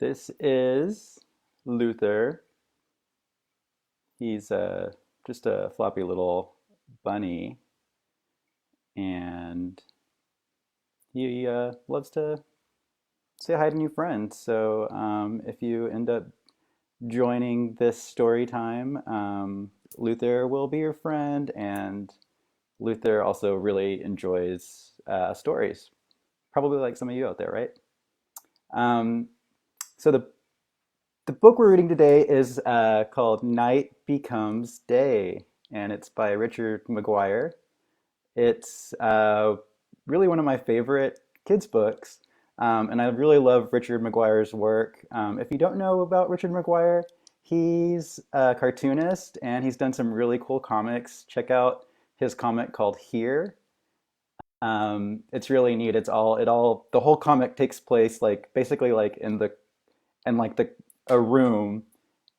This is Luther. He's just a floppy little bunny, and he loves to say hi to new friends. So if you end up joining this story time, Luther will be your friend, and Luther also really enjoys stories, probably like some of you out there, right? Um, so the book we're reading today is called Night Becomes Day, and it's by Richard McGuire. It's really one of my favorite kids' books, and I really love Richard McGuire's work. If you don't know about Richard McGuire, he's a cartoonist, and he's done some really cool comics. Check out his comic called Here. It's really neat. The whole comic takes place like basically like in like the a room,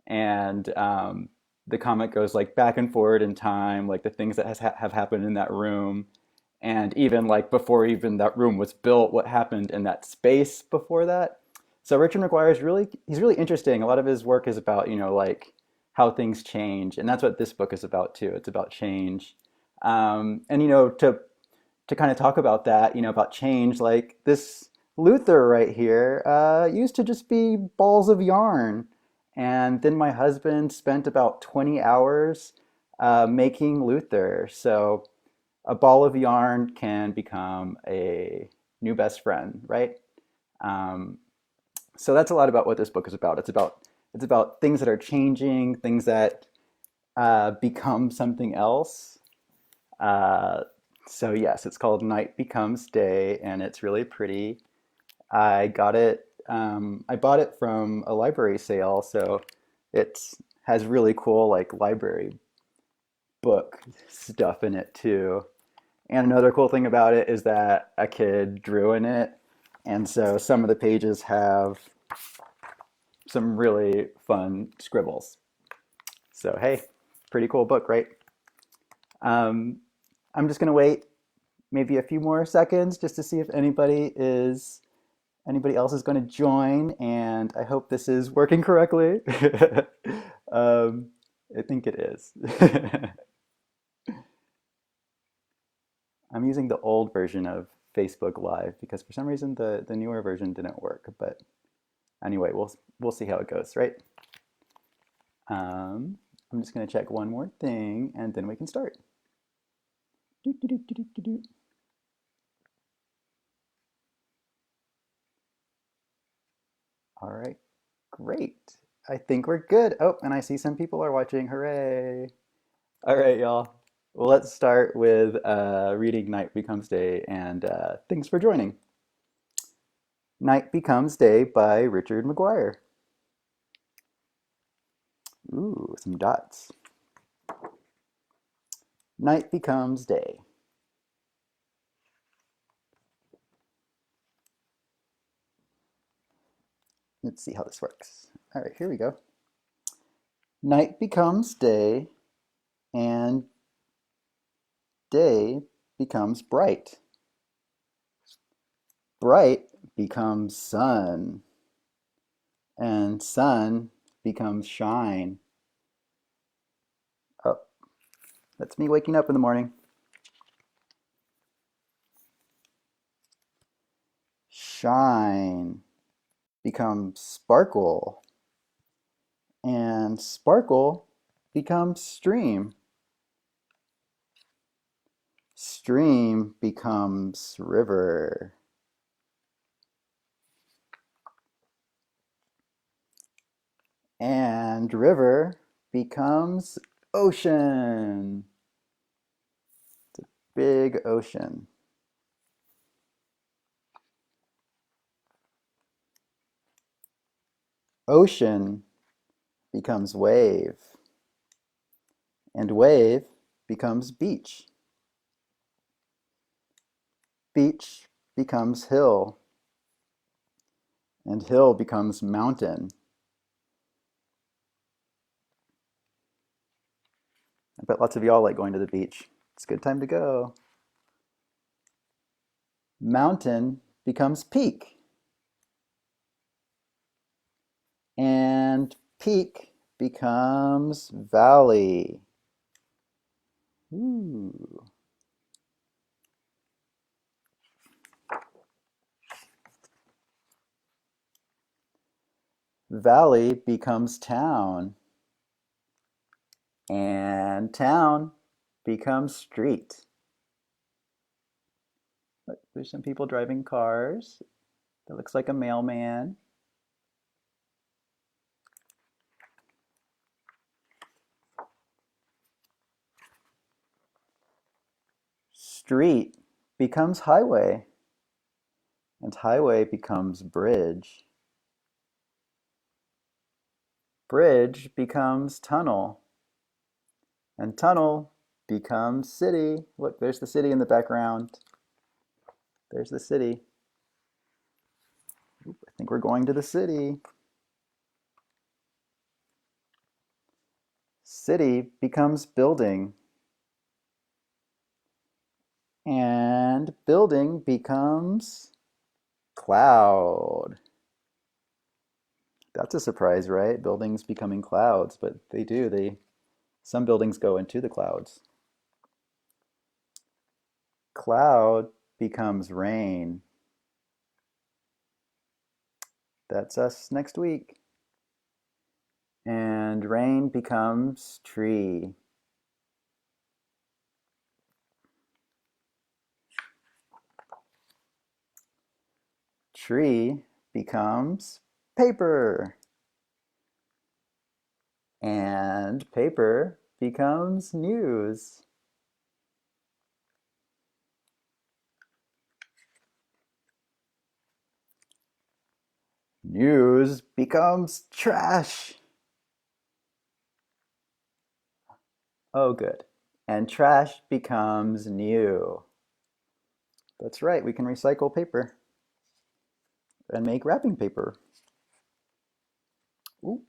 and the comic goes like back and forward in time, like the things that have happened in that room, and even like before even that room was built, what happened in that space before that. So Richard McGuire is he's really interesting. A lot of his work is about like how things change, and that's what this book is about too. It's about change, and to kind of talk about that, about change, like this Luther right here used to just be balls of yarn. And then my husband spent about 20 hours making Luther. So a ball of yarn can become a new best friend, right? Um, so that's a lot about what this book is about. It's about things that are changing, things that become something else. Uh, so yes, it's called Night Becomes Day, and it's really pretty. I got it. I bought it from a library sale, so it has really cool like library book stuff in it too. And another cool thing about it is that a kid drew in it, and so some of the pages have some really fun scribbles. So hey, pretty cool book, right? Um, I'm just gonna wait maybe a few more seconds just to see if anybody else is going to join, and I hope this is working correctly. um, I think it is. I'm using the old version of Facebook Live because for some reason the newer version didn't work. But anyway, we'll see how it goes, right? Um, I'm just going to check one more thing, and then we can start. Doo, doo, doo, doo, doo, doo. All right, great. I think we're good. Oh, and I see some people are watching. Hooray! All right, y'all. Well, let's start with reading Night Becomes Day, and thanks for joining. Night Becomes Day by Richard McGuire. Ooh, some dots. Night Becomes Day. Let's see how this works. All right, here we go. Night becomes day, and day becomes bright. Bright becomes sun, and sun becomes shine. Oh, that's me waking up in the morning. Shine becomes sparkle, and sparkle becomes stream. Stream becomes river. And river becomes ocean. Big ocean. Ocean becomes wave. And wave becomes beach. Beach becomes hill. And hill becomes mountain. I bet lots of y'all like going to the beach. It's a good time to go. Mountain becomes peak. Peak becomes valley. Ooh. Valley becomes town. And town becomes street. Look, there's some people driving cars. That looks like a mailman. Street becomes highway. And highway becomes bridge. Bridge becomes tunnel. And tunnel becomes city. Look, there's the city in the background. There's the city. Oop, I think we're going to the city. City becomes building. And building becomes cloud. That's a surprise, right? Buildings becoming clouds, but they do. Some buildings go into the clouds. Cloud becomes rain. That's us next week. And rain becomes tree. Tree becomes paper. And paper becomes news. News becomes trash. Oh, good. And trash becomes new. That's right, we can recycle paper and make wrapping paper. Ooh.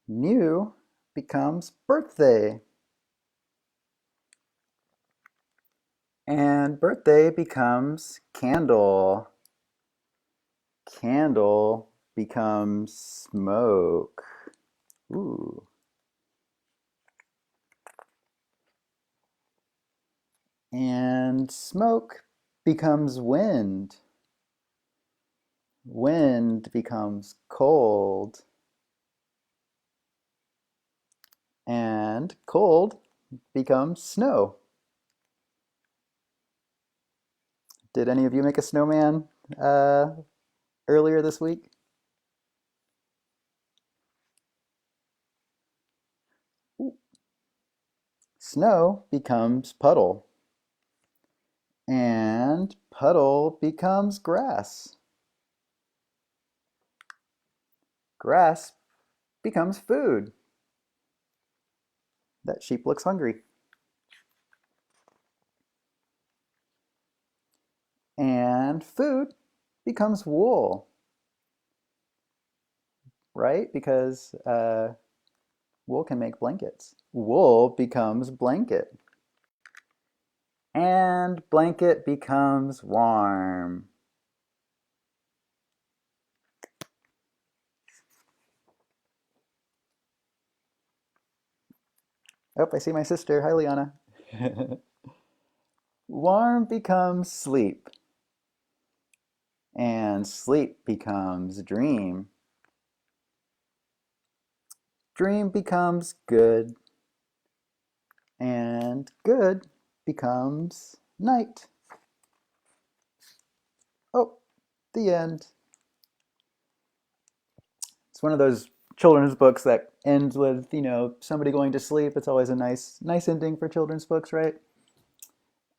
New becomes birthday. And birthday becomes candle. Candle becomes smoke. Ooh. And smoke becomes wind. Wind becomes cold. And cold becomes snow. Did any of you make a snowman earlier this week? Ooh. Snow becomes puddle. And puddle becomes grass. Grass becomes food. That sheep looks hungry. And food becomes wool, right? Because wool can make blankets. Wool becomes blanket. And blanket becomes warm. Oh, I see my sister. Hi, Liana. Warm becomes sleep. And sleep becomes dream. Dream becomes good. And good becomes night. Oh, the end. It's one of those children's books that ends with, somebody going to sleep. It's always a nice ending for children's books, right?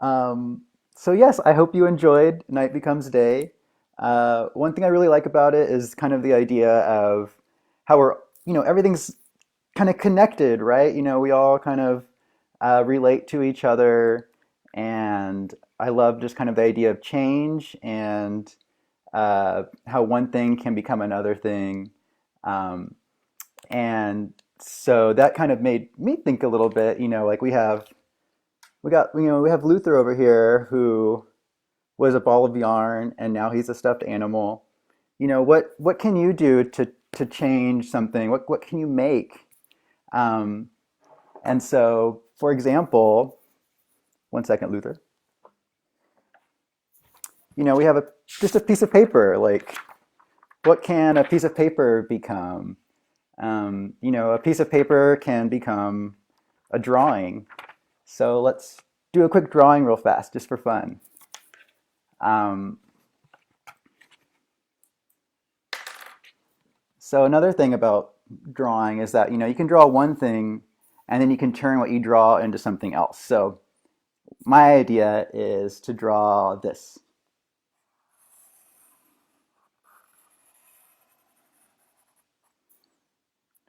Um, so yes, I hope you enjoyed Night Becomes Day. One thing I really like about it is kind of the idea of how everything's kind of connected, right? We all kind of relate to each other, and I love just kind of the idea of change and how one thing can become another thing. Um, and so that kind of made me think a little bit, like we have Luther over here who was a ball of yarn and now he's a stuffed animal. What can you do to to change something? What can you make? Um, and so, for example, one second, Luther. We have just a piece of paper. Like, what can a piece of paper become? A piece of paper can become a drawing. So let's do a quick drawing real fast, just for fun. Um, so another thing about drawing is that, you can draw one thing and then you can turn what you draw into something else. So my idea is to draw this.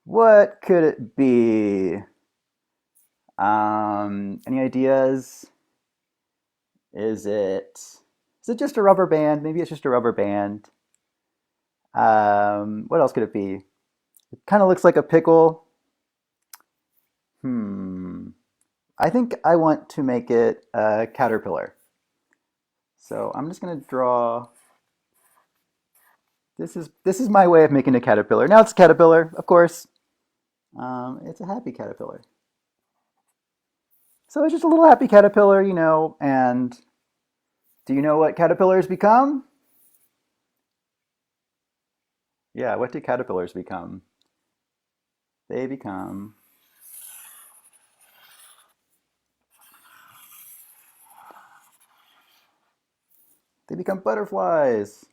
What could it be? Any ideas? Is it just a rubber band? Maybe it's just a rubber band. What else could it be? It kind of looks like a pickle. Hmm. I think I want to make it a caterpillar. So I'm just gonna draw. This is my way of making a caterpillar. Now it's a caterpillar, of course. It's a happy caterpillar. So it's just a little happy caterpillar, and do you know what caterpillars become? Yeah, what do caterpillars become? They become they become butterflies.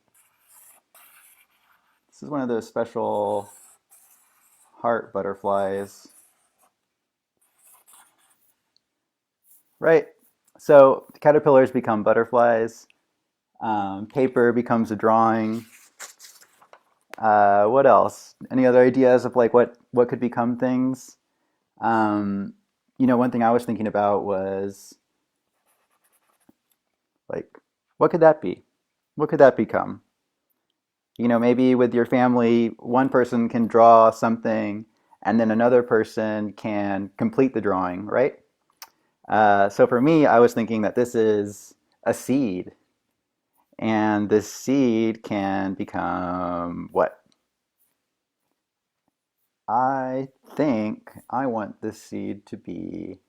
This is one of those special heart butterflies. Right. So caterpillars become butterflies. Paper becomes a drawing. What else? Any other ideas of like what could become things? One thing I was thinking about was like, what could that be? What could that become? Maybe with your family, one person can draw something and then another person can complete the drawing, right? So for me, I was thinking that this is a seed, and this seed can become what? I think I want this seed to be.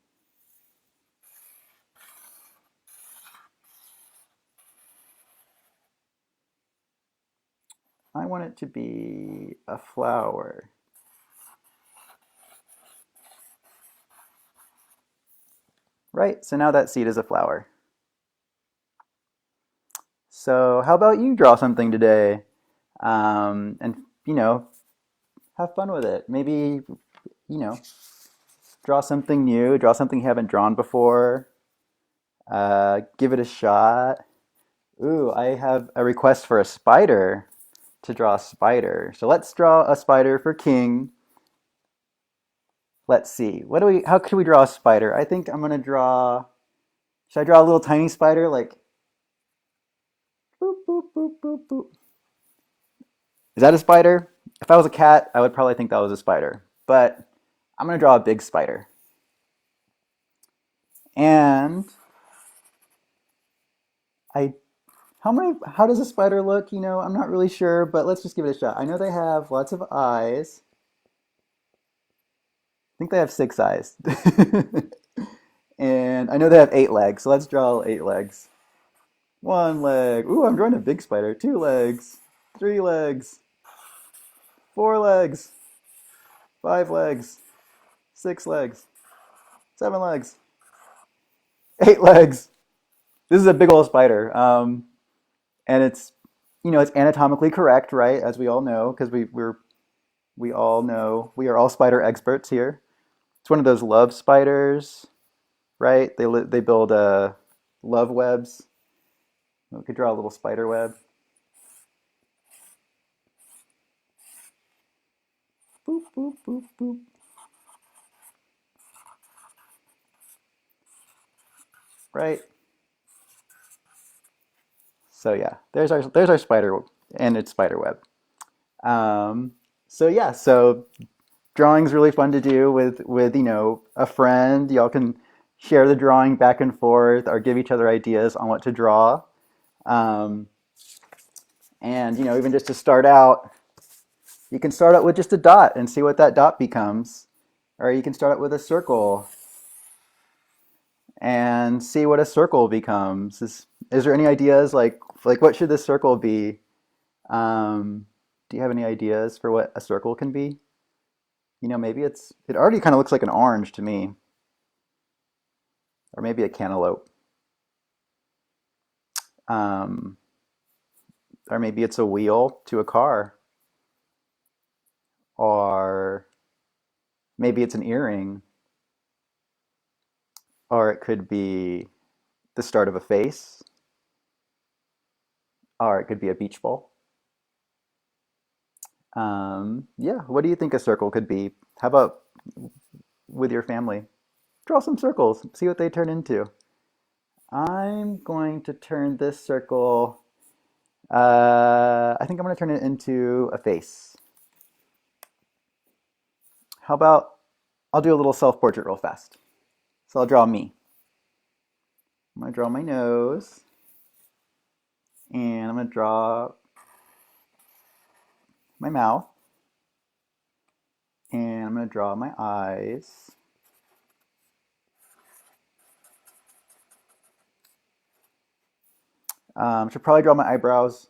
I want it to be a flower. Right, so now that seed is a flower. So how about you draw something today? And, have fun with it. Maybe, you know, draw something new, draw something you haven't drawn before. Give it a shot. Ooh, I have a request for a spider, to draw a spider. So let's draw a spider for King. Let's see. How could we draw a spider? I think I'm gonna draw, should I draw a little tiny spider like boop, boop, boop, boop, boop? Is that a spider? If I was a cat, I would probably think that was a spider. But I'm gonna draw a big spider. And I how does a spider look? I'm not really sure, but let's just give it a shot. I know they have lots of eyes. I think they have 6 eyes. And I know they have 8 legs, so let's draw 8 legs. 1 leg. Ooh, I'm drawing a big spider. 2 legs. 3 legs. 4 legs. 5 legs. 6 legs. 7 legs. 8 legs. This is a big old spider. And it's anatomically correct, right? As we all know, because we all know we are all spider experts here. It's one of those love spiders, right? They build love webs. We could draw a little spider web. Boop boop boop boop. Right. So yeah, there's our spider and its spider web. So yeah, so drawing's really fun to do with a friend. Y'all can share the drawing back and forth or give each other ideas on what to draw. Um, and even just to start out, You can start out with just a dot and see what that dot becomes. Or you can start out with a circle and see what a circle becomes. Is there any ideas like what should this circle be? Do you have any ideas for what a circle can be? Maybe it already kind of looks like an orange to me, or maybe a cantaloupe. Um, or maybe it's a wheel to a car, or maybe it's an earring, or it could be the start of a face, or it could be a beach ball. Yeah, what do you think a circle could be? How about with your family? Draw some circles, see what they turn into. I'm going to turn this circle, I think I'm going to turn it into a face. How about I'll do a little self-portrait real fast. So I'll draw me. I'm going to draw my nose, and I'm going to draw my mouth, and I'm going to draw my eyes. Should probably draw my eyebrows.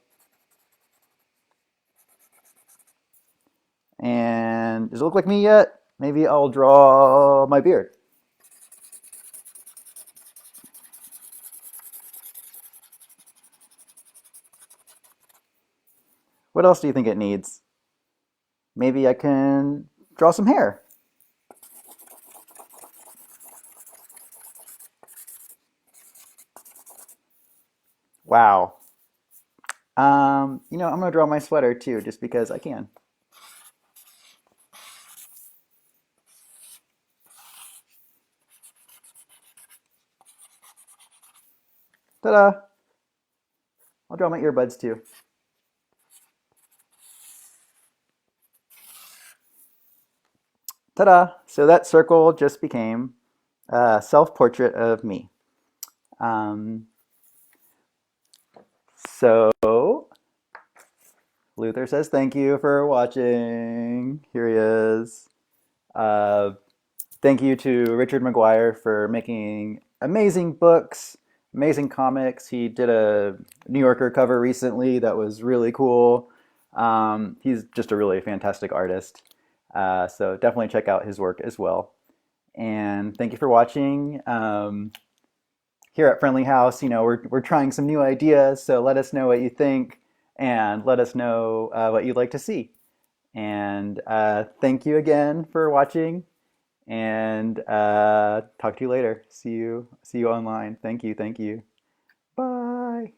And does it look like me yet? Maybe I'll draw my beard. What else do you think it needs? Maybe I can draw some hair. Wow. I'm gonna draw my sweater too, just because I can. Ta-da! I'll draw my earbuds too. Ta-da! So that circle just became a self-portrait of me. Um, so Luther says thank you for watching. Here he is. Uh, Thank you to Richard McGuire for making amazing books, amazing comics. He did a New Yorker cover recently that was really cool. He's just a really fantastic artist. So definitely check out his work as well. And thank you for watching. Here at Friendly House, we're trying some new ideas. So let us know what you think, and let us know what you'd like to see. And thank you again for watching, and talk to you later. See you online. Thank you. Bye.